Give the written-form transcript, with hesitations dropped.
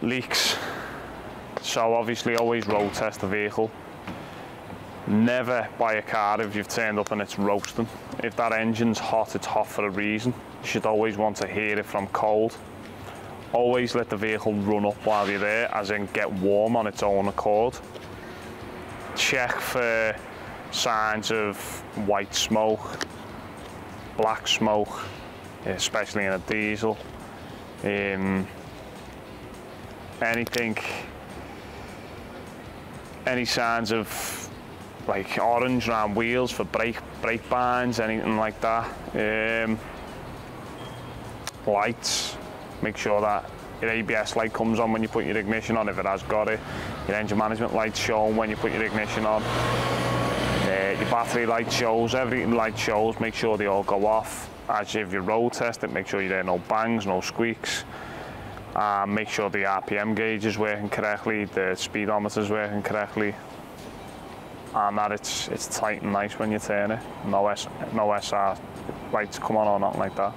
Leaks. So obviously always road test the vehicle. Never buy a car if you've turned up and it's roasting. If that engine's hot, it's hot for a reason. You should always want to hear it from cold. Always let the vehicle run up while you're there, as in get warm on its own accord. Check for signs of white smoke, black smoke, especially in a diesel. Any signs of like orange around wheels for brake bands, anything like that. Lights, make sure that your ABS light comes on when you put your ignition on, if it has got it. Your engine management light shown when you put your ignition on. Your battery light shows, everything light shows, make sure they all go off. As if you road test it, make sure you hear no bangs, no squeaks. Make sure the RPM gauge is working correctly, the speedometer is working correctly, and that it's tight and nice when you turn it. No SR lights come on or nothing like that.